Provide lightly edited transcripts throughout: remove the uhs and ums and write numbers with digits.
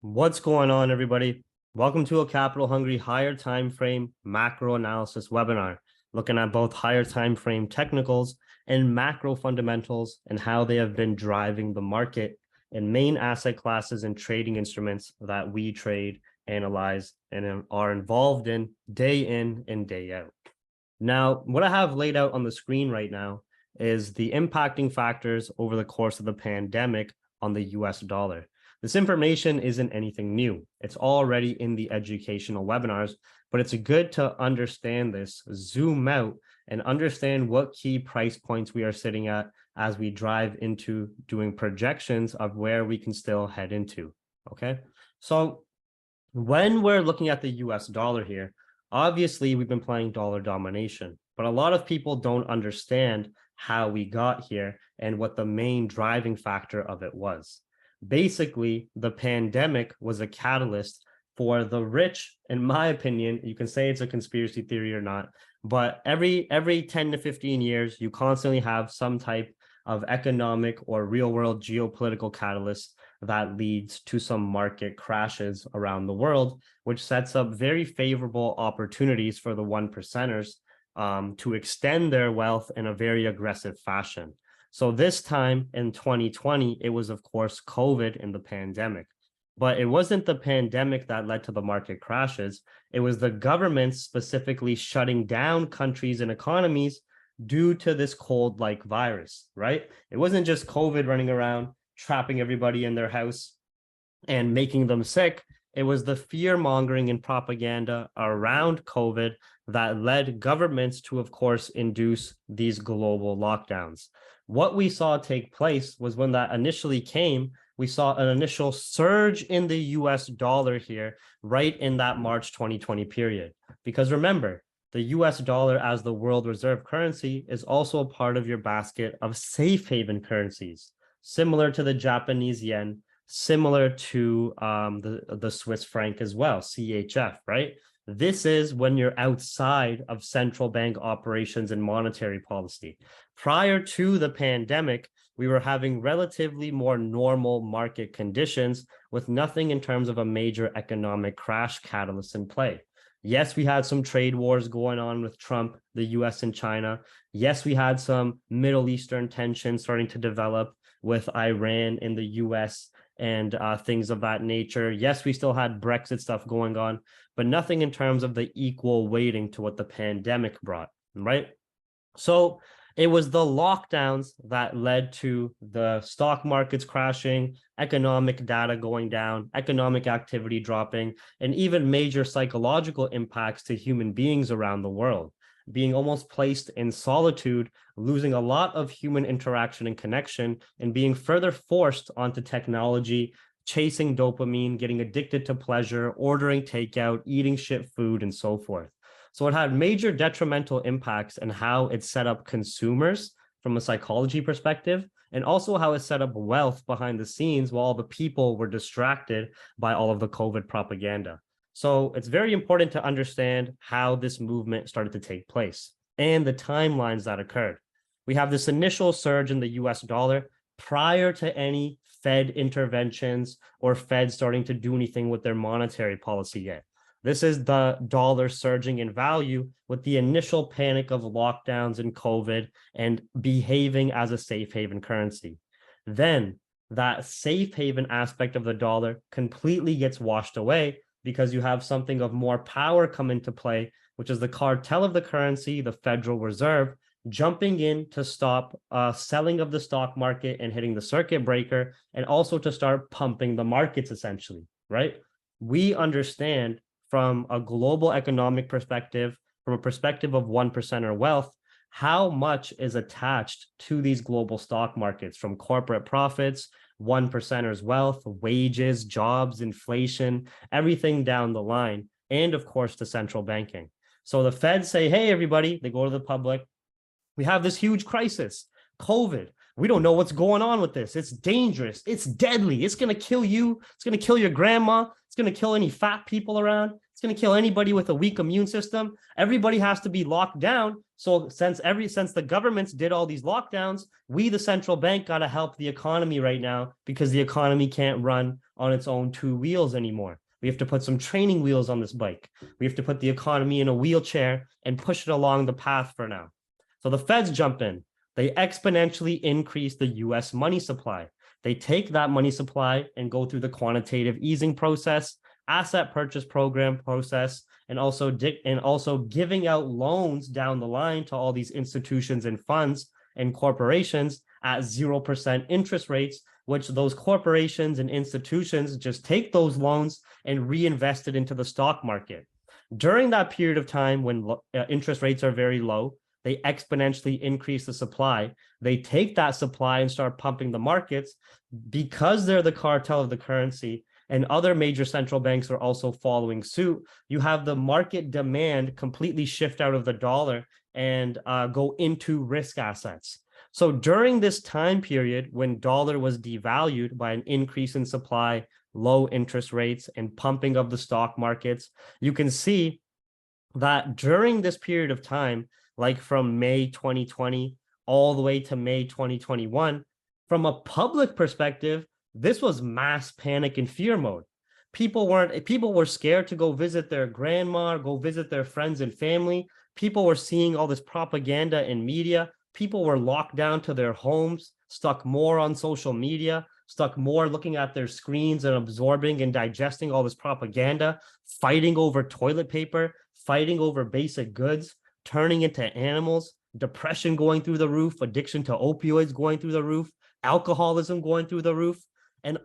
What's going on, everybody? Welcome to a Capital Hungry higher time frame macro analysis webinar, looking at both higher time frame technicals and macro fundamentals and how they have been driving the market and main asset classes and trading instruments that we trade, analyze, and are involved in and day out. Now, what I have laid out on the screen right now is the impacting factors over the course of the pandemic on the US dollar. This information isn't anything new. It's already in the educational webinars, but it's good to understand this, zoom out, and understand what key price points we are sitting at as we drive into doing projections of where we can still head into, okay? So when we're looking at the US dollar here, obviously we've been playing dollar domination, but a lot of people don't understand how we got here and what the main driving factor of it was. Basically, the pandemic was a catalyst for the rich, in my opinion. You can say it's a conspiracy theory or not, but every 10 to 15 years, you constantly have some type of economic or real world geopolitical catalyst that leads to some market crashes around the world, which sets up very favorable opportunities for the 1%ers to extend their wealth in a very aggressive fashion. So this time in 2020, it was, of course, COVID and the pandemic. But it wasn't the pandemic that led to the market crashes. It was the government specifically shutting down countries and economies due to this cold-like virus, right? It wasn't just COVID running around, trapping everybody in their house and making them sick. It was the fear-mongering and propaganda around COVID that led governments to, of course, induce these global lockdowns. What we saw take place was when that initially came, we saw an initial surge in the US dollar here, right in that March 2020 period. Because remember, the US dollar as the world reserve currency is also a part of your basket of safe haven currencies, similar to the Japanese yen, similar to the Swiss franc as well, CHF, right? This is when you're outside of central bank operations and monetary policy. Prior to the pandemic, we were having relatively more normal market conditions with nothing in terms of a major economic crash catalyst in play. Yes, we had some trade wars going on with Trump, the US and China. Yes, we had some Middle Eastern tensions starting to develop with Iran and the US and things of that nature. Yes, we still had Brexit stuff going on, but nothing in terms of the equal weighting to what the pandemic brought, right? So it was the lockdowns that led to the stock markets crashing, economic data going down, economic activity dropping, and even major psychological impacts to human beings around the world, being almost placed in solitude, losing a lot of human interaction and connection, and being further forced onto technology, chasing dopamine, getting addicted to pleasure, ordering takeout, eating shit food, and so forth. So it had major detrimental impacts in how it set up consumers from a psychology perspective, and also how it set up wealth behind the scenes while the people were distracted by all of the COVID propaganda. So it's very important to understand how this movement started to take place and the timelines that occurred. We have this initial surge in the US dollar prior to any Fed interventions or Fed starting to do anything with their monetary policy yet. This is the dollar surging in value with the initial panic of lockdowns and COVID and behaving as a safe haven currency. Then that safe haven aspect of the dollar completely gets washed away because you have something of more power come into play, which is the cartel of the currency, the Federal Reserve, jumping in to stop selling of the stock market and hitting the circuit breaker, and also to start pumping the markets, essentially, right? We understand from a global economic perspective, from a perspective of 1%er wealth, how much is attached to these global stock markets, from corporate profits, 1%ers wealth, wages, jobs, inflation, everything down the line, and of course the central banking. So the Fed say, hey, everybody, they go to the public, we have this huge crisis, COVID. We don't know what's going on with this. It's dangerous. It's deadly. It's going to kill you. It's going to kill your grandma. It's going to kill any fat people around. It's going to kill anybody with a weak immune system. Everybody has to be locked down. So since the governments did all these lockdowns, we, the central bank, got to help the economy right now because the economy can't run on its own two wheels anymore. We have to put some training wheels on this bike. We have to put the economy in a wheelchair and push it along the path for now. So the feds jump in. They exponentially increase the US money supply. They take that money supply and go through the quantitative easing process, asset purchase program process, and also giving out loans down the line to all these institutions and funds and corporations at 0% interest rates, which those corporations and institutions just take those loans and reinvest it into the stock market. During that period of time when interest rates are very low, they exponentially increase the supply. They take that supply and start pumping the markets because they're the cartel of the currency, and other major central banks are also following suit. You have the market demand completely shift out of the dollar and go into risk assets. So during this time period when dollar was devalued by an increase in supply, low interest rates, and pumping of the stock markets, you can see that during this period of time, like from May 2020 all the way to May 2021, from a public perspective, this was mass panic and fear mode. People were scared to go visit their grandma, go visit their friends and family. People were seeing all this propaganda in media. People were locked down to their homes, stuck more on social media, stuck more looking at their screens and absorbing and digesting all this propaganda, fighting over toilet paper, fighting over basic goods, turning into animals, depression going through the roof, addiction to opioids going through the roof, alcoholism going through the roof. And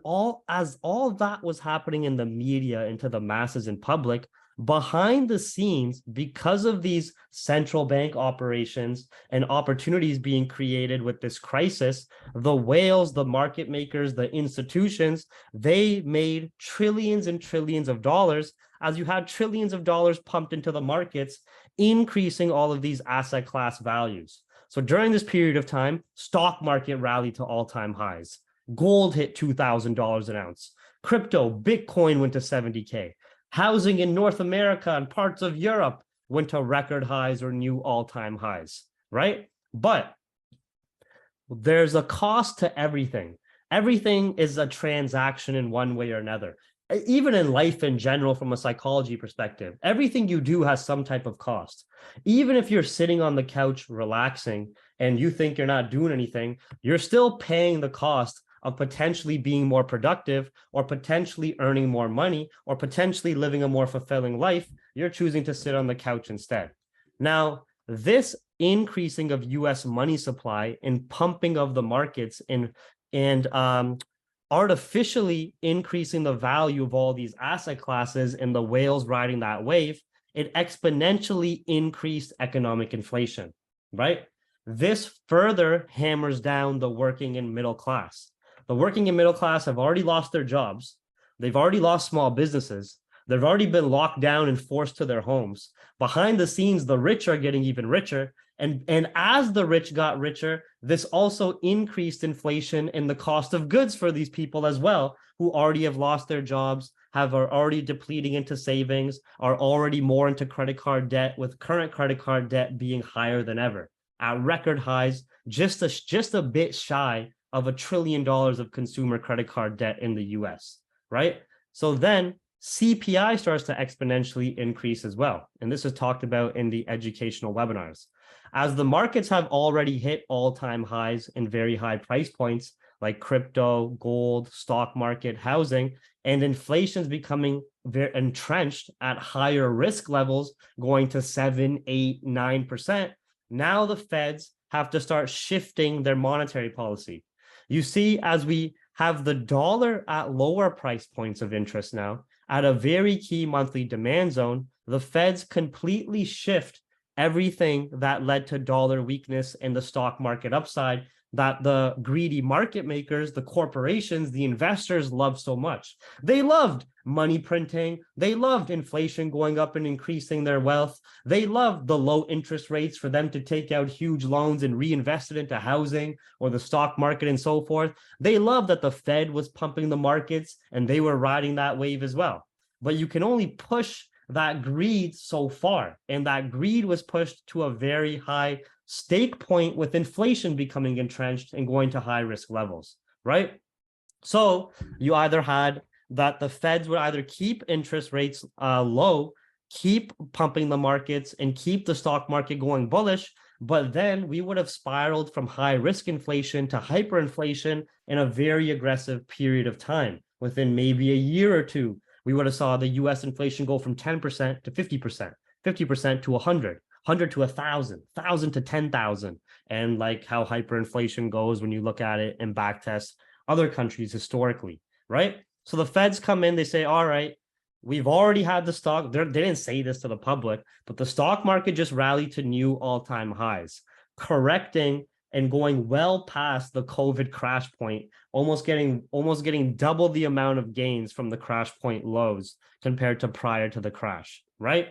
as all that was happening in the media and to the masses in public, behind the scenes, because of these central bank operations and opportunities being created with this crisis, the whales, the market makers, the institutions, they made trillions and trillions of dollars as you had trillions of dollars pumped into the markets, increasing all of these asset class values. So during this period of time, stock market rallied to all-time highs. Gold hit $2,000 an ounce. Crypto, Bitcoin went to 70K. Housing in North America and parts of Europe went to record highs or new all-time highs, right? But there's a cost to everything. Everything is a transaction in one way or another. Even in life in general, from a psychology perspective, everything you do has some type of cost. Even if you're sitting on the couch relaxing and you think you're not doing anything, you're still paying the cost of potentially being more productive or potentially earning more money or potentially living a more fulfilling life. You're choosing to sit on the couch instead. Now, this increasing of US money supply and pumping of the markets and artificially increasing the value of all these asset classes and the whales riding that wave, it exponentially increased economic inflation, right? This further hammers down the working and middle class. The working and middle class have already lost their jobs. They've already lost small businesses. They've already been locked down and forced to their homes. Behind the scenes, the rich are getting even richer. And as the rich got richer, this also increased inflation in the cost of goods for these people as well, who already have lost their jobs, are already depleting into savings, are already more into credit card debt, with current credit card debt being higher than ever at record highs, just a bit shy of $1 trillion of consumer credit card debt in the US, right? So then CPI starts to exponentially increase as well. And this is talked about in the educational webinars. As the markets have already hit all-time highs and very high price points like crypto, gold, stock market, housing, and inflation is becoming very entrenched at higher risk levels, going to 7, 8, 9%. Now the feds have to start shifting their monetary policy. You see, as we have the dollar at lower price points of interest now, at a very key monthly demand zone, the feds completely shift everything that led to dollar weakness and the stock market upside that the greedy market makers, the corporations, the investors loved so much. They loved money printing. They loved inflation going up and increasing their wealth. They loved the low interest rates for them to take out huge loans and reinvest it into housing or the stock market and so forth. They loved that the Fed was pumping the markets and they were riding that wave as well. but you can only push that greed so far. And that greed was pushed to a very high stake point with inflation becoming entrenched and going to high risk levels, right? So you either had that the Feds would either keep interest rates low, keep pumping the markets and keep the stock market going bullish, but then we would have spiraled from high risk inflation to hyperinflation in a very aggressive period of time. Within maybe a year or two, we would have saw the US inflation go from 10% to 50%, 50% to 100, 100 to 1,000, 1,000 to 10,000. And like how hyperinflation goes when you look at it and backtest other countries historically, right? So the Feds come in, they say, all right, we've already had the stock. They didn't say this to the public, but the stock market just rallied to new all-time highs, correcting and going well past the COVID crash point, almost getting double the amount of gains from the crash point lows compared to prior to the crash, right?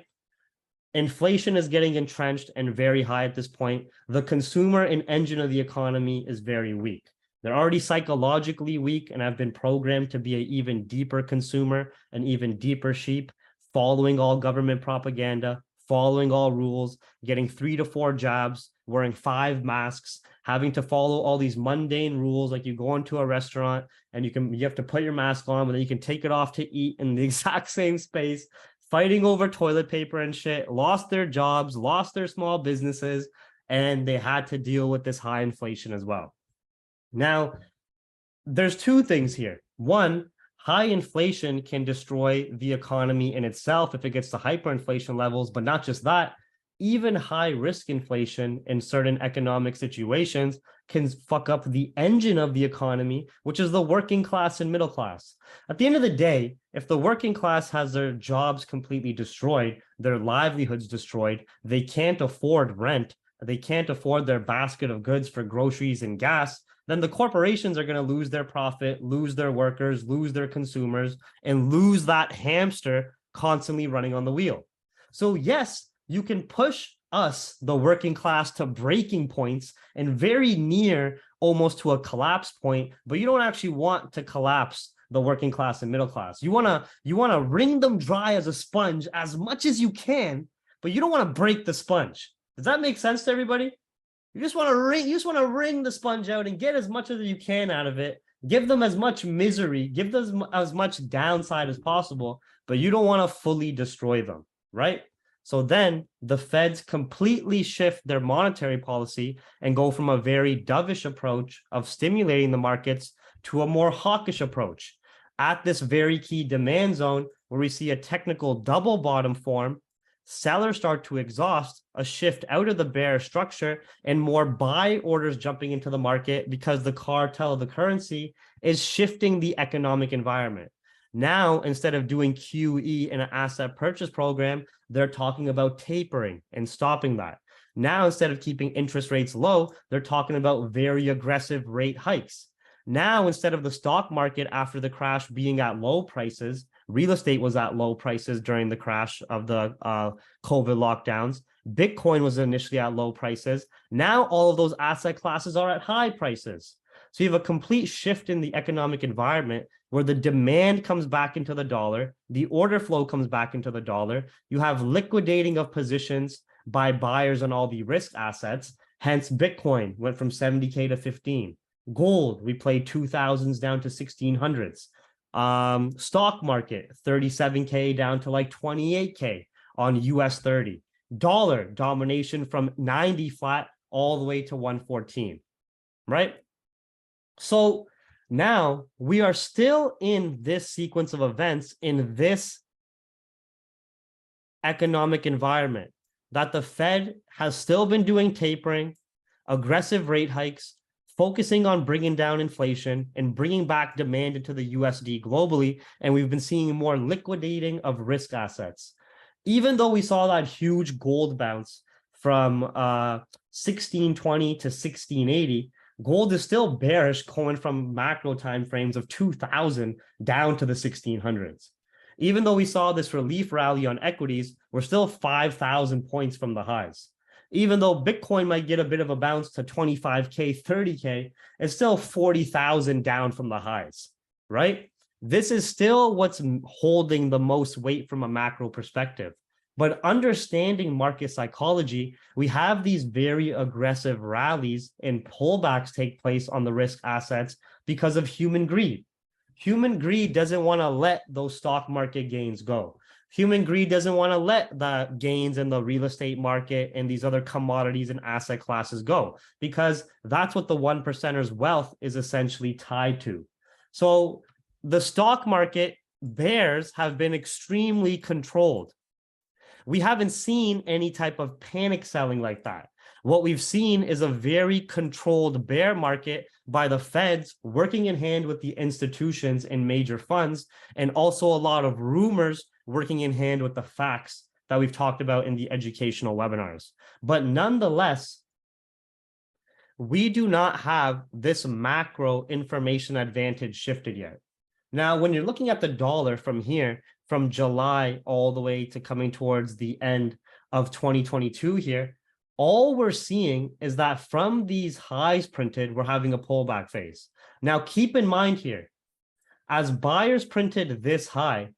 Inflation is getting entrenched and very high at this point. The consumer and engine of the economy is very weak. They're already psychologically weak and have been programmed to be an even deeper consumer, an even deeper sheep, following all government propaganda, following all rules, getting 3 to 4 jabs, wearing 5 masks, having to follow all these mundane rules. Like you go into a restaurant and you have to put your mask on, but then you can take it off to eat in the exact same space, fighting over toilet paper and shit, lost their jobs, lost their small businesses, and they had to deal with this high inflation as well. Now, there's 2 things here. One, high inflation can destroy the economy in itself if it gets to hyperinflation levels, but not just that, even high risk inflation in certain economic situations can fuck up the engine of the economy, which is the working class and middle class. At the end of the day, if the working class has their jobs completely destroyed, their livelihoods destroyed, they can't afford rent, they can't afford their basket of goods for groceries and gas, then the corporations are going to lose their profit, lose their workers, lose their consumers, and lose that hamster constantly running on the wheel. So yes, you can push us, the working class, to breaking points and very near almost to a collapse point, but you don't actually want to collapse the working class and middle class. You want to wring them dry as a sponge as much as you can, but you don't want to break the sponge. Does that make sense to everybody? You just want to wring the sponge out and get as much as you can out of it. Give them as much misery, give them as much downside as possible, but you don't want to fully destroy them, right? So then the Feds completely shift their monetary policy and go from a very dovish approach of stimulating the markets to a more hawkish approach. At this very key demand zone where we see a technical double bottom form, sellers start to exhaust, a shift out of the bear structure and more buy orders jumping into the market because the cartel of the currency is shifting the economic environment. Now, instead of doing QE in an asset purchase program, they're talking about tapering and stopping that. Now, instead of keeping interest rates low, they're talking about very aggressive rate hikes. Now, instead of the stock market after the crash being at low prices, real estate was at low prices during the crash of the COVID lockdowns. Bitcoin was initially at low prices. Now all of those asset classes are at high prices. So you have a complete shift in the economic environment where the demand comes back into the dollar, the order flow comes back into the dollar. You have liquidating of positions by buyers on all the risk assets. Hence, Bitcoin went from 70K to 15. Gold, we played 2000s down to 1600s. Stock market, 37K down to like 28K on US 30. Dollar domination from 90 flat all the way to 114, right? So now we are still in this sequence of events in this economic environment that the Fed has still been doing tapering, aggressive rate hikes, focusing on bringing down inflation and bringing back demand into the USD globally. And we've been seeing more liquidating of risk assets. Even though we saw that huge gold bounce from 1620 to 1680, gold is still bearish going from macro timeframes of 2000 down to the 1600s. Even though we saw this relief rally on equities, we're still 5,000 points from the highs. Even though Bitcoin might get a bit of a bounce to 25K, 30K, it's still 40,000 down from the highs, right? This is still what's holding the most weight from a macro perspective. But understanding market psychology, we have these very aggressive rallies and pullbacks take place on the risk assets because of human greed. Human greed doesn't want to let those stock market gains go. Human greed doesn't want to let the gains in the real estate market and these other commodities and asset classes go, because that's what the 1%er's wealth is essentially tied to. So the stock market bears have been extremely controlled. We haven't seen any type of panic selling like that. What we've seen is a very controlled bear market by the Feds working in hand with the institutions and major funds, and also a lot of rumors working in hand with the facts that we've talked about in the educational webinars. But nonetheless, we do not have this macro information advantage shifted yet. Now, when you're looking at the dollar from here, from July all the way to coming towards the end of 2022 here, all we're seeing is that from these highs printed, we're having a pullback phase. Now, keep in mind here, as buyers printed this high,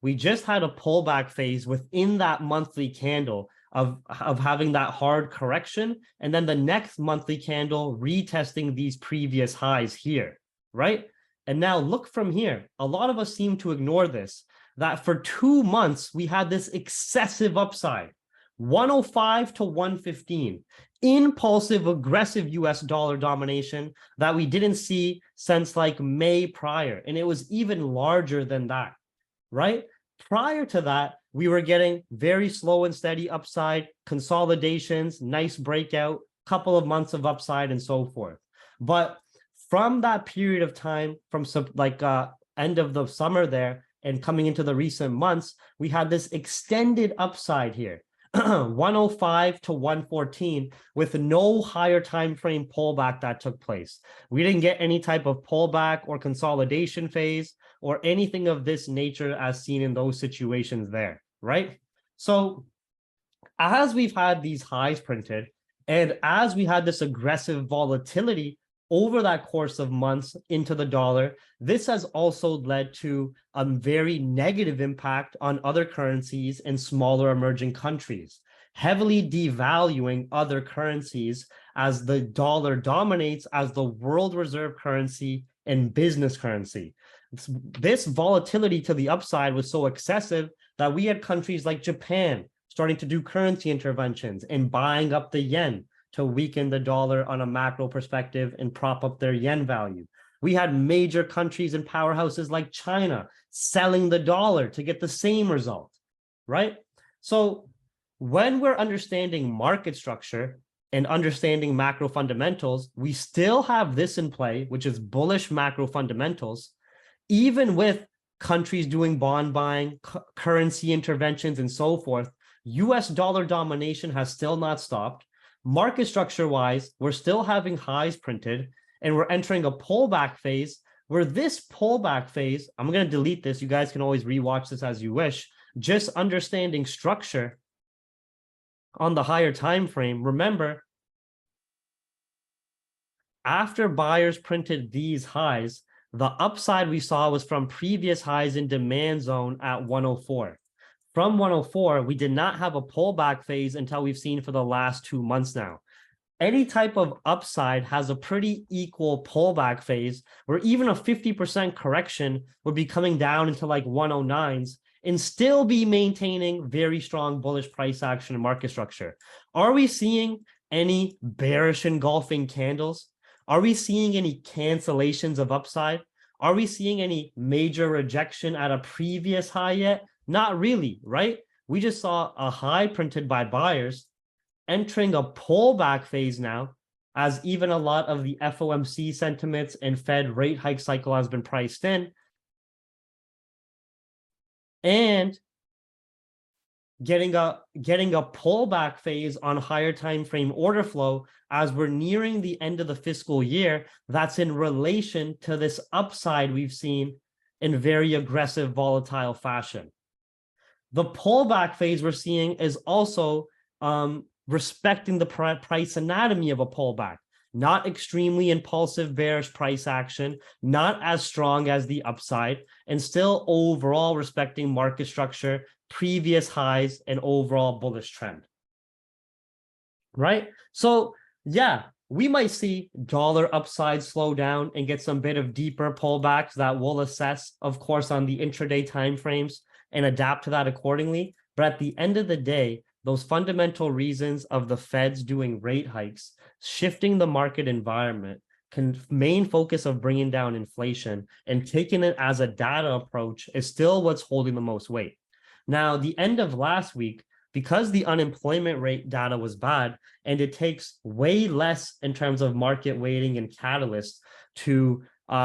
we just had a pullback phase within that monthly candle of having that hard correction, and then the next monthly candle retesting these previous highs here, right? And now look from here. A lot of us seem to ignore this, that for 2 months, we had this excessive upside, 105 to 115, impulsive, aggressive US dollar domination that we didn't see since like May prior. And it was even larger than that, right? Prior to that, we were getting very slow and steady upside, consolidations, nice breakout, couple of months of upside and so forth. But from that period of time, from end of the summer there and coming into the recent months, we had this extended upside here, 105 to 114, with no higher time frame pullback that took place. We didn't get any type of pullback or consolidation phase or anything of this nature as seen in those situations there, right? So as we've had these highs printed and as we had this aggressive volatility over that course of months into the dollar, this has also led to a very negative impact on other currencies in smaller emerging countries, heavily devaluing other currencies as the dollar dominates as the world reserve currency and business currency. This volatility to the upside was so excessive that we had countries like Japan starting to do currency interventions and buying up the yen to weaken the dollar on a macro perspective and prop up their yen value. We had major countries and powerhouses like China selling the dollar to get the same result, right? So when we're understanding market structure and understanding macro fundamentals, we still have this in play, which is bullish macro fundamentals, even with countries doing bond buying, currency interventions, and so forth. US dollar domination has still not stopped. Market structure wise, we're still having highs printed, and we're entering a pullback phase where this pullback phase, I'm going to delete this. You guys can always rewatch this as you wish. Just understanding structure on the higher time frame. Remember, after buyers printed these highs, the upside we saw was from previous highs in demand zone at 104. From 104, we did not have a pullback phase until we've seen for the last 2 months now. Any type of upside has a pretty equal pullback phase where even a 50% correction would be coming down into like 109s and still be maintaining very strong bullish price action and market structure. Are we seeing any bearish engulfing candles? Are we seeing any cancellations of upside? Are we seeing any major rejection at a previous high yet? Not really, right? We just saw a high printed by buyers entering a pullback phase now, as even a lot of the FOMC sentiments and Fed rate hike cycle has been priced in. And getting a pullback phase on higher time frame order flow as we're nearing the end of the fiscal year. That's in relation to this upside we've seen in very aggressive, volatile fashion. The pullback phase we're seeing is also respecting the price anatomy of a pullback. not extremely impulsive bearish price action, not as strong as the upside, and still overall respecting market structure, previous highs, and overall bullish trend. Right? So yeah, we might see dollar upside slow down and get some bit of deeper pullbacks that we'll assess, of course, on the intraday timeframes and adapt to that accordingly. But at the end of the day, those fundamental reasons of the Fed's doing rate hikes, shifting the market environment, main focus of bringing down inflation and taking it as a data approach is still what's holding the most weight. Now, the end of last week, because the unemployment rate data was bad, and it takes way less in terms of market weighting and catalyst to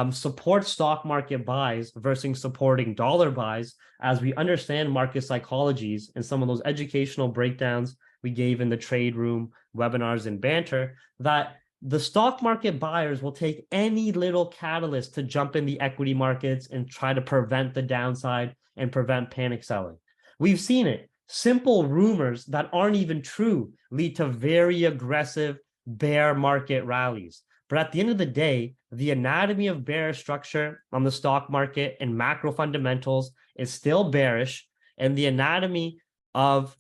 support stock market buys versus supporting dollar buys, as we understand market psychologies and some of those educational breakdowns we gave in the trade room, webinars, and banter, that the stock market buyers will take any little catalyst to jump in the equity markets and try to prevent the downside and prevent panic selling. We've seen it. Simple rumors that aren't even true lead to very aggressive bear market rallies. But at the end of the day, the anatomy of bearish structure on the stock market and macro fundamentals is still bearish, and the anatomy of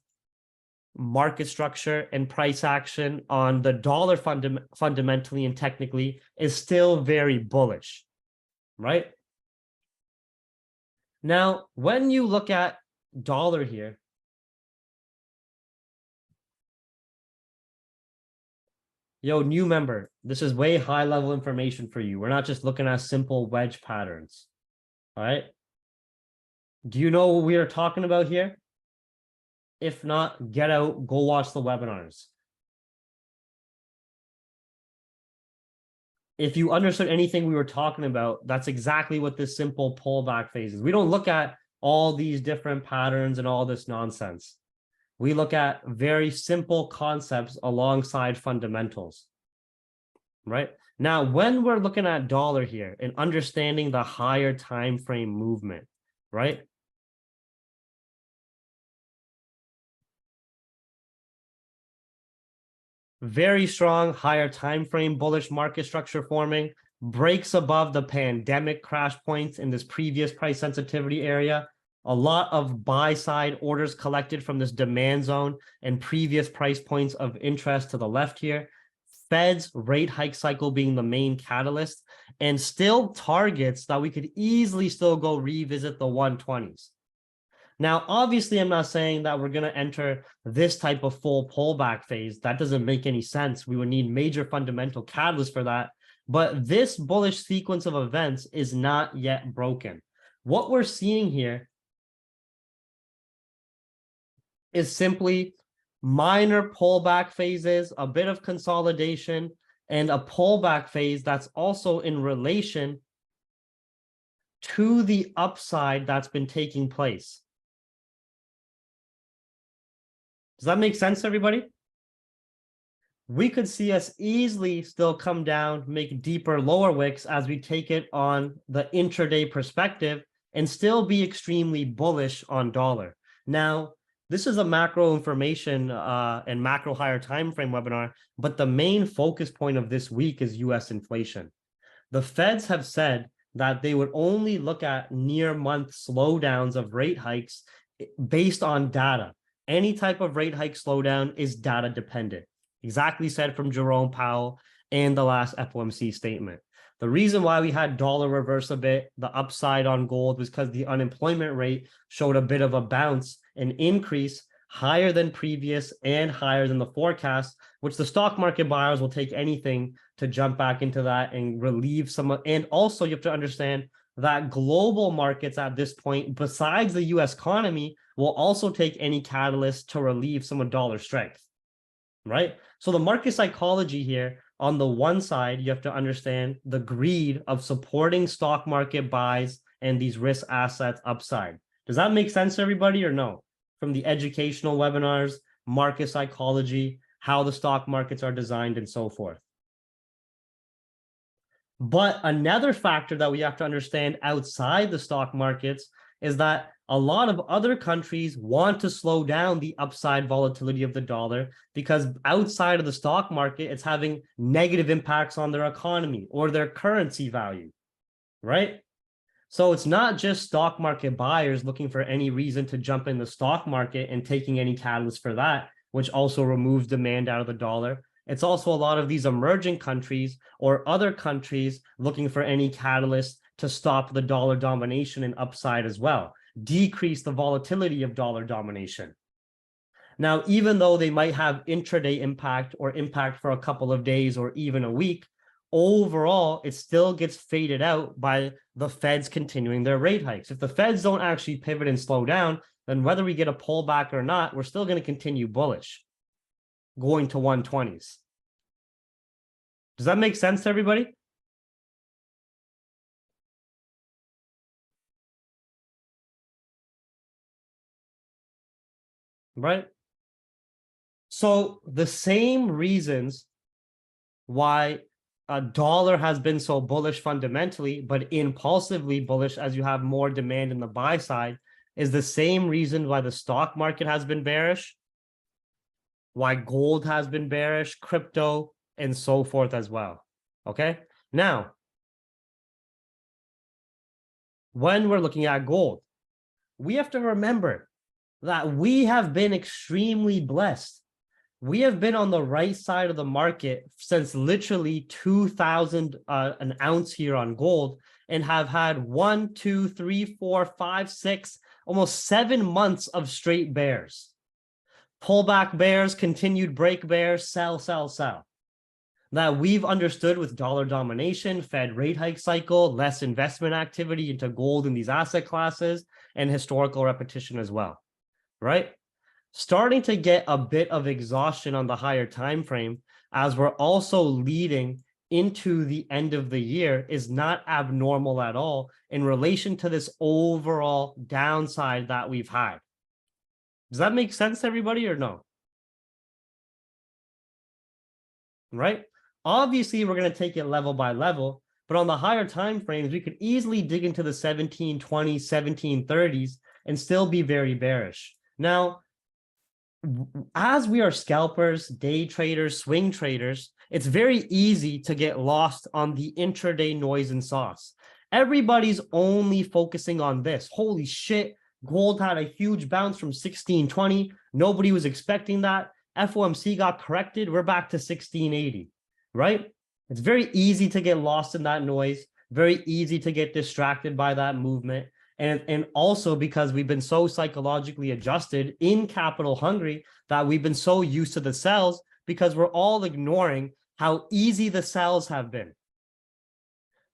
market structure and price action on the dollar fundamentally and technically is still very bullish, right? Now, when you look at dollar here, yo, new member, this is way high level information for you. We're not just looking at simple wedge patterns. All right. Do you know what we are talking about here? If not, get out, go watch the webinars. If you understood anything we were talking about, that's exactly what this simple pullback phase is. We don't look at all these different patterns and all this nonsense. We look at very simple concepts alongside fundamentals, right? Now, when we're looking at dollar here and understanding the higher time frame movement, right? Very strong higher time frame bullish market structure forming, breaks above the pandemic crash points in this previous price sensitivity area. A lot of buy side orders collected from this demand zone and previous price points of interest to the left here. Fed's rate hike cycle being the main catalyst, and still targets that we could easily still go revisit the 120s. Now, obviously, I'm not saying that we're going to enter this type of full pullback phase. That doesn't make any sense. We would need major fundamental catalysts for that. But this bullish sequence of events is not yet broken. What we're seeing here is simply minor pullback phases, a bit of consolidation, and a pullback phase that's also in relation to the upside that's been taking place. Does that make sense, everybody? We could see us easily still come down, make deeper lower wicks as we take it on the intraday perspective and still be extremely bullish on dollar. Now, this is a macro information and macro higher time frame webinar, but the main focus point of this week is US inflation. The Feds have said that they would only look at near month slowdowns of rate hikes based on data. Any type of rate hike slowdown is data dependent. Exactly said from Jerome Powell in the last FOMC statement. The reason why we had dollar reverse a bit, the upside on gold, was because the unemployment rate showed a bit of a bounce, an increase higher than previous and higher than the forecast, which the stock market buyers will take anything to jump back into that and relieve some. And also you have to understand that global markets at this point, besides the US economy, will also take any catalyst to relieve some of dollar strength, right? So the market psychology here, on the one side, you have to understand the greed of supporting stock market buys and these risk assets upside. Does that make sense to everybody or no? From the educational webinars, market psychology, how the stock markets are designed and so forth. But another factor that we have to understand outside the stock markets is that a lot of other countries want to slow down the upside volatility of the dollar because outside of the stock market, it's having negative impacts on their economy or their currency value, right? So it's not just stock market buyers looking for any reason to jump in the stock market and taking any catalyst for that, which also removes demand out of the dollar. It's also a lot of these emerging countries or other countries looking for any catalyst to stop the dollar domination and upside as well, decrease the volatility of dollar domination. Now, even though they might have intraday impact or impact for a couple of days or even a week, overall, it still gets faded out by the Feds continuing their rate hikes. If the Feds don't actually pivot and slow down, then whether we get a pullback or not, we're still going to continue bullish, going to 120s. Does that make sense to everybody? Right? So the same reasons why a dollar has been so bullish fundamentally, but impulsively bullish as you have more demand in the buy side, is the same reason why the stock market has been bearish, why gold has been bearish, crypto, and so forth as well. Okay. Now, when we're looking at gold, we have to remember that we have been extremely blessed. We have been on the right side of the market since literally 2000 an ounce here on gold, and have had 1, 2, 3, 4, 5, 6, almost 7 months of straight bears. Pullback bears, continued break bears, sell, sell, sell. That we've understood with dollar domination, Fed rate hike cycle, less investment activity into gold in these asset classes, and historical repetition as well, right? Starting to get a bit of exhaustion on the higher time frame as we're also leading into the end of the year is not abnormal at all in relation to this overall downside that we've had. Does that make sense to everybody or no? Right? Obviously, we're going to take it level by level, but on the higher time frames, we could easily dig into the 1720s, 1730s and still be very bearish. Now, as we are scalpers, day traders, swing traders, it's very easy to get lost on the intraday noise and sauce. Everybody's only focusing on this. Holy shit, gold had a huge bounce from 1620. Nobody was expecting that. FOMC got corrected. We're back to 1680, right? It's very easy to get lost in that noise, very easy to get distracted by that movement. And also because we've been so psychologically adjusted in capital hungry that we've been so used to the sells because we're all ignoring how easy the sells have been.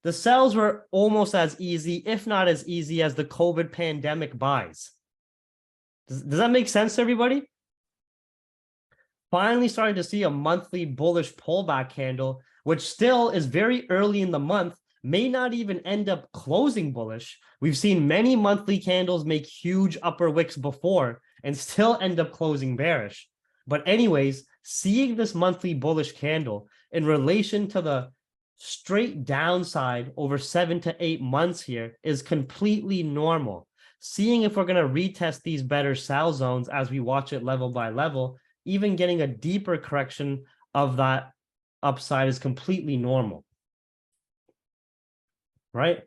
The sells were almost as easy, if not as easy as the COVID pandemic buys. Does that make sense to everybody? Finally starting to see a monthly bullish pullback candle, which still is very early in the month, may not even end up closing bullish. We've seen many monthly candles make huge upper wicks before and still end up closing bearish. But anyways, seeing this monthly bullish candle in relation to the straight downside over 7 to 8 months here is completely normal. Seeing if we're going to retest these better sell zones as we watch it level by level, even getting a deeper correction of that upside is completely normal. Right?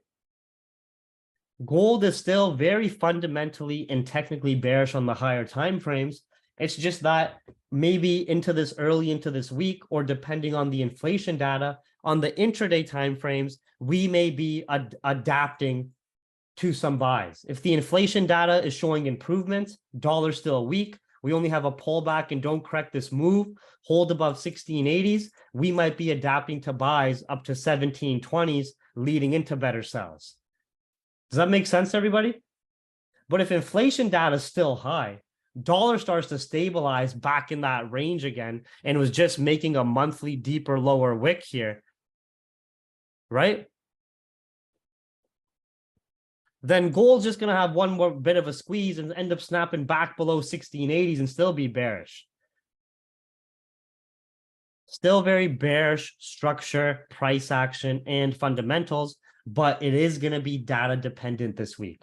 Gold is still very fundamentally and technically bearish on the higher time frames. It's just that maybe into this week, or depending on the inflation data on the intraday time frames, we may be adapting to some buys. If the inflation data is showing improvements, dollar's still weak, we only have a pullback and don't correct this move, hold above 1680s, we might be adapting to buys up to 1720s, leading into better sells. Does that make sense to everybody? But if inflation data is still high, dollar starts to stabilize back in that range again and was just making a monthly deeper lower wick here, right? Then gold's just going to have one more bit of a squeeze and end up snapping back below 1680s and still be bearish. Still very bearish structure, price action, and fundamentals, but it is going to be data dependent this week.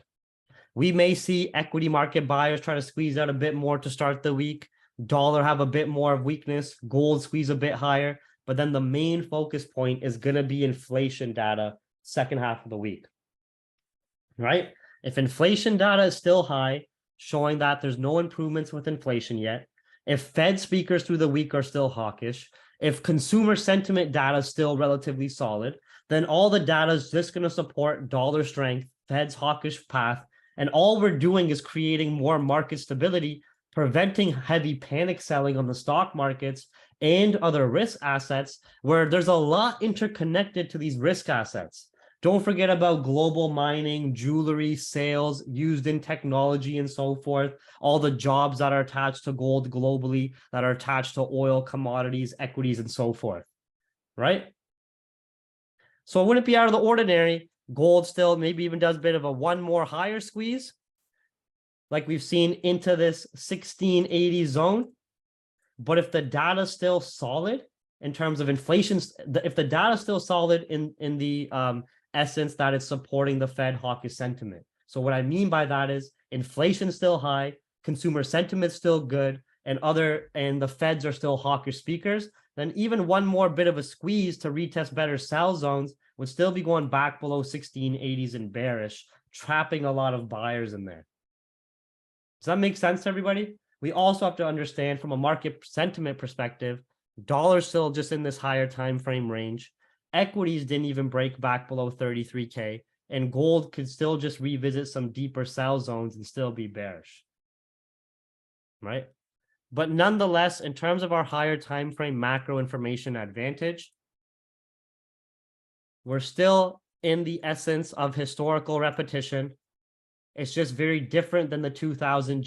We may see equity market buyers try to squeeze out a bit more to start the week. Dollar have a bit more of weakness. Gold squeeze a bit higher. But then the main focus point is going to be inflation data second half of the week, right? If inflation data is still high, showing that there's no improvements with inflation yet, if Fed speakers through the week are still hawkish, if consumer sentiment data is still relatively solid, then all the data is just going to support dollar strength, Fed's hawkish path, and all we're doing is creating more market stability, preventing heavy panic selling on the stock markets and other risk assets where there's a lot interconnected to these risk assets. Don't forget about global mining, jewelry, sales used in technology and so forth, all the jobs that are attached to gold globally, that are attached to oil, commodities, equities, and so forth, right? So it wouldn't be out of the ordinary. Gold still maybe even does a bit of a one more higher squeeze, like we've seen into this 1680 zone. But if the data is still solid in terms of inflation, if the data is still solid in the essence that it's supporting the Fed hawkish sentiment. So what I mean by that is inflation is still high, consumer sentiment is still good, and the Feds are still hawkish speakers, then even one more bit of a squeeze to retest better sell zones would still be going back below 1680s and bearish, trapping a lot of buyers in there. Does that make sense to everybody? We also have to understand from a market sentiment perspective, dollar's still just in this higher time frame range. Equities didn't even break back below 33K, and gold could still just revisit some deeper sell zones and still be bearish, right? But nonetheless, in terms of our higher time frame macro information advantage, we're still in the essence of historical repetition. It's just very different than the 2008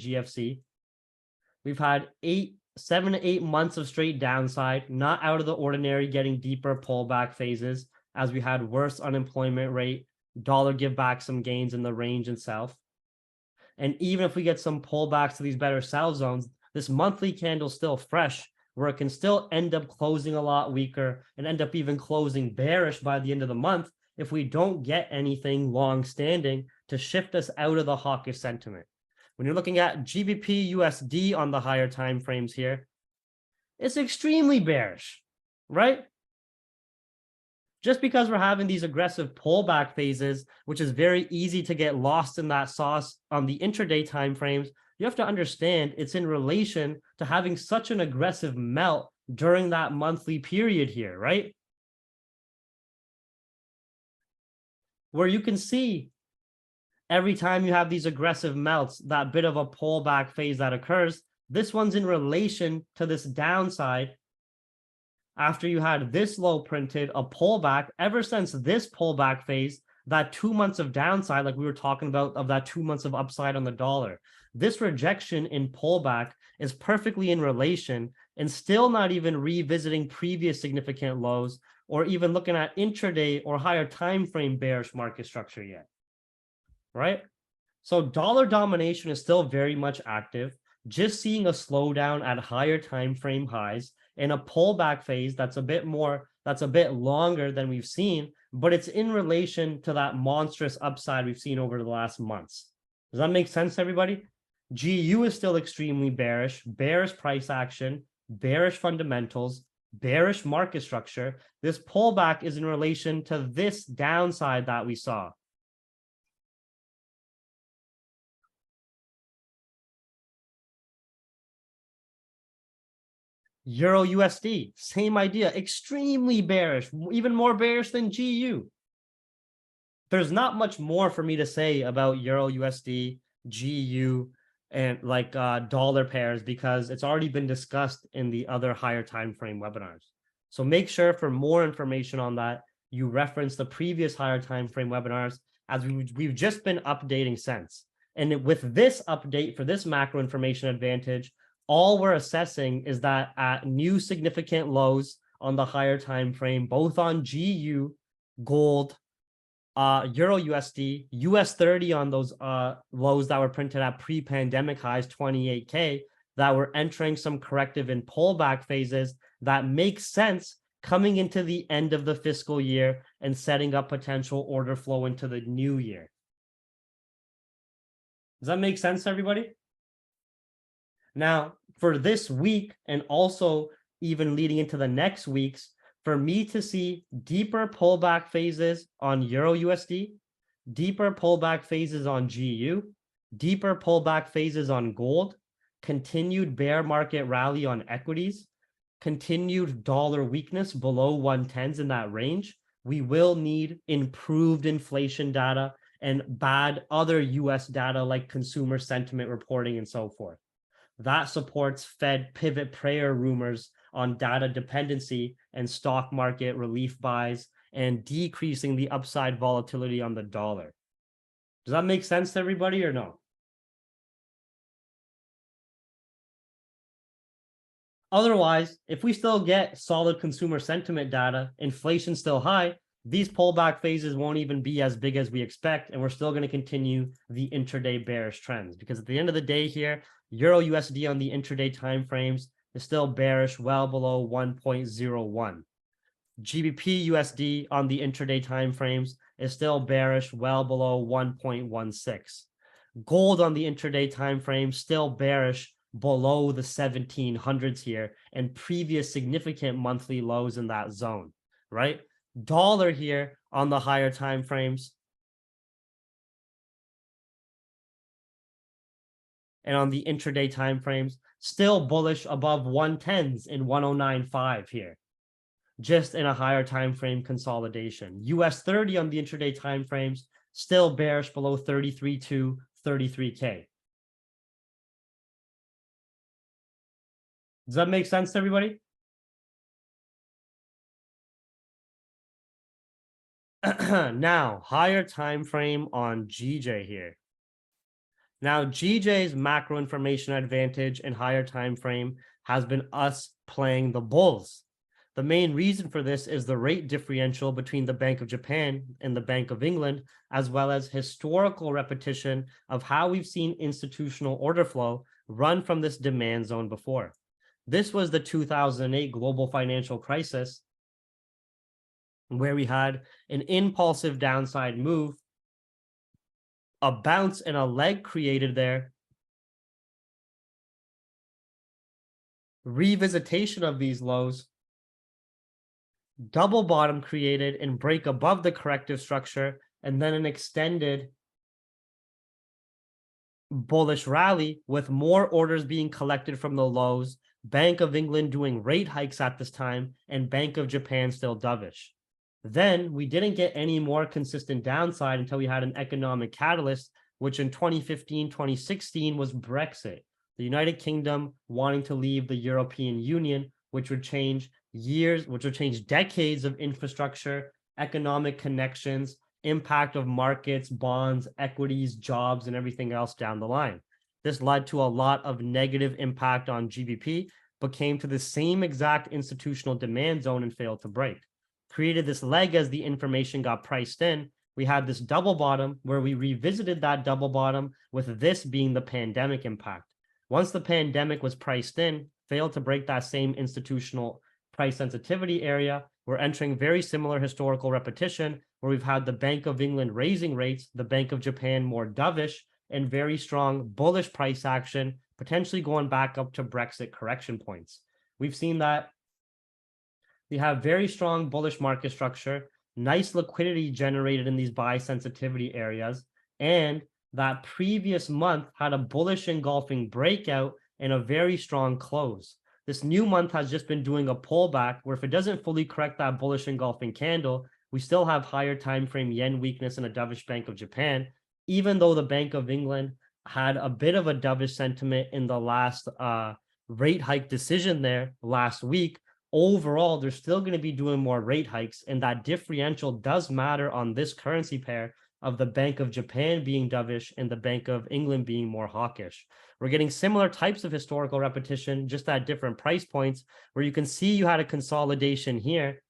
GFC. We've had 7 to 8 months of straight downside, not out of the ordinary, getting deeper pullback phases as we had worse unemployment rate, dollar give back some gains in the range itself. And even if we get some pullbacks to these better sell zones, this monthly candle still fresh, where it can still end up closing a lot weaker and end up even closing bearish by the end of the month if we don't get anything long-standing to shift us out of the hawkish sentiment. When you're looking at GBP USD on the higher time frames here, it's extremely bearish, right? Just because we're having these aggressive pullback phases, which is very easy to get lost in that sauce on the intraday time frames, you have to understand it's in relation to having such an aggressive melt during that monthly period here, right? Where you can see every time you have these aggressive melts, that bit of a pullback phase that occurs, this one's in relation to this downside. After you had this low printed, a pullback, ever since this pullback phase, that 2 months of downside, like we were talking about, of that 2 months of upside on the dollar, this rejection in pullback is perfectly in relation and still not even revisiting previous significant lows or even looking at intraday or higher time frame bearish market structure yet, right? So dollar domination is still very much active, just seeing a slowdown at higher time frame highs in a pullback phase that's a bit longer than we've seen, but it's in relation to that monstrous upside we've seen over the last months. Does that make sense to everybody? GU is still extremely bearish price action, bearish fundamentals, bearish market structure. This pullback is in relation to this downside that we saw. Euro USD, same idea, extremely bearish, even more bearish than GU. There's not much more for me to say about Euro USD, GU, and like dollar pairs because it's already been discussed in the other higher time frame webinars. So make sure for more information on that, you reference the previous higher time frame webinars as we've just been updating since. And with this update for this macro information advantage, all we're assessing is that at new significant lows on the higher time frame, both on GU, gold, Euro USD, US 30 on those lows that were printed at pre-pandemic highs, 28K, that were entering some corrective and pullback phases that make sense coming into the end of the fiscal year and setting up potential order flow into the new year. Does that make sense to everybody? Now, for this week and also even leading into the next weeks, for me to see deeper pullback phases on Euro USD, deeper pullback phases on GU, deeper pullback phases on gold, continued bear market rally on equities, continued dollar weakness below 110s in that range, we will need improved inflation data and bad other US data like consumer sentiment reporting and so forth. That supports Fed pivot prayer rumors on data dependency and stock market relief buys and decreasing the upside volatility on the dollar. Does that make sense to everybody or no? Otherwise, if we still get solid consumer sentiment data, inflation still high, these pullback phases won't even be as big as we expect, and we're still going to continue the intraday bearish trends. Because at the end of the day here, Euro USD on the intraday timeframes is still bearish, well below 1.01. GBP USD on the intraday timeframes is still bearish, well below 1.16. Gold on the intraday timeframe still bearish, below the 1700s here and previous significant monthly lows in that zone, right? Dollar here on the higher time frames and on the intraday time frames still bullish above 110s in 109.5 here, just in a higher time frame consolidation. US 30 on the intraday time frames still bearish below 33.2, 33K. Does that make sense to everybody? Now, higher time frame on GJ here. Now, GJ's macro information advantage and higher time frame has been us playing the bulls. The main reason for this is the rate differential between the Bank of Japan and the Bank of England, as well as historical repetition of how we've seen institutional order flow run from this demand zone before. This was the 2008 global financial crisis, where we had an impulsive downside move, a bounce and a leg created there, revisitation of these lows, double bottom created and break above the corrective structure, and then an extended bullish rally with more orders being collected from the lows, Bank of England doing rate hikes at this time, and Bank of Japan still dovish. Then we didn't get any more consistent downside until we had an economic catalyst, which in 2015, 2016 was Brexit, the United Kingdom wanting to leave the European Union, which would change decades of infrastructure, economic connections, impact of markets, bonds, equities, jobs, and everything else down the line. This led to a lot of negative impact on GBP, but came to the same exact institutional demand zone and failed to break. Created this leg as the information got priced in. We had this double bottom where we revisited that double bottom with this being the pandemic impact. Once the pandemic was priced in, failed to break that same institutional price sensitivity area, we're entering very similar historical repetition where we've had the Bank of England raising rates, the Bank of Japan more dovish, and very strong bullish price action, potentially going back up to Brexit correction points. We've seen that we have very strong bullish market structure, nice liquidity generated in these buy sensitivity areas, and that previous month had a bullish engulfing breakout and a very strong close. This new month has just been doing a pullback where if it doesn't fully correct that bullish engulfing candle, we still have higher time frame yen weakness and a dovish Bank of Japan, even though the Bank of England had a bit of a dovish sentiment in the last rate hike decision there last week. Overall, they're still going to be doing more rate hikes, and that differential does matter on this currency pair of the Bank of Japan being dovish and the Bank of England being more hawkish. We're getting similar types of historical repetition, just at different price points, where you can see you had a consolidation here,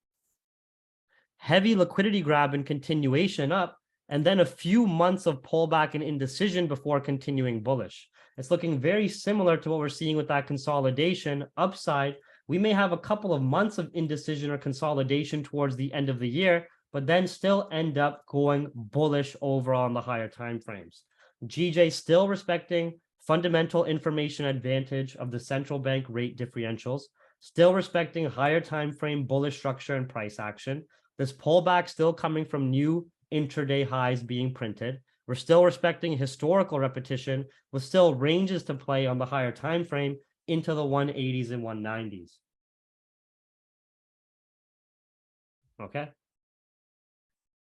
heavy liquidity grab and continuation up, and then a few months of pullback and indecision before continuing bullish. It's looking very similar to what we're seeing with that consolidation upside. We may have a couple of months of indecision or consolidation towards the end of the year, but then still end up going bullish overall on the higher time frames. GJ still respecting fundamental information advantage of the central bank rate differentials, still respecting higher time frame bullish structure and price action. This pullback still coming from new intraday highs being printed. We're still respecting historical repetition with still ranges to play on the higher time frame into the 180s and 190s. Okay.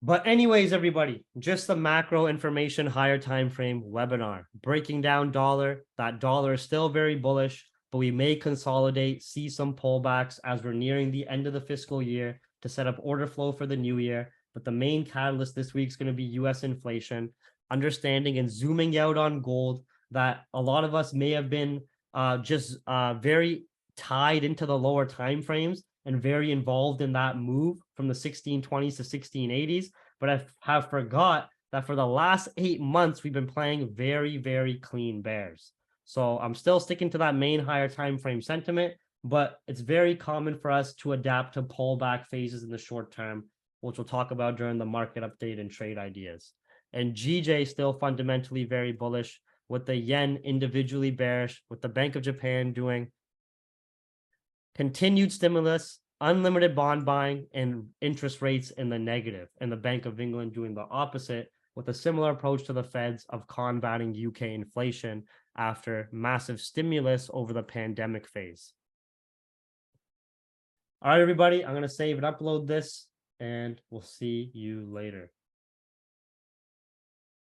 But anyways, everybody, just the macro information higher time frame webinar breaking down dollar. That dollar is still very bullish, but we may consolidate, see some pullbacks as we're nearing the end of the fiscal year to set up order flow for the new year. But the main catalyst this week is going to be US inflation, understanding and zooming out on gold that a lot of us may have been just very tied into the lower time frames and very involved in that move from the 1620s to 1680s. But I have forgot that for the last 8 months, we've been playing very, very clean bears. So I'm still sticking to that main higher time frame sentiment, but it's very common for us to adapt to pullback phases in the short term, which we'll talk about during the market update and trade ideas. And GJ still fundamentally very bullish, with the yen individually bearish, with the Bank of Japan doing continued stimulus, unlimited bond buying, and interest rates in the negative, and the Bank of England doing the opposite with a similar approach to the Feds of combating UK inflation after massive stimulus over the pandemic phase. All right, everybody, I'm going to save and upload this, and we'll see you later.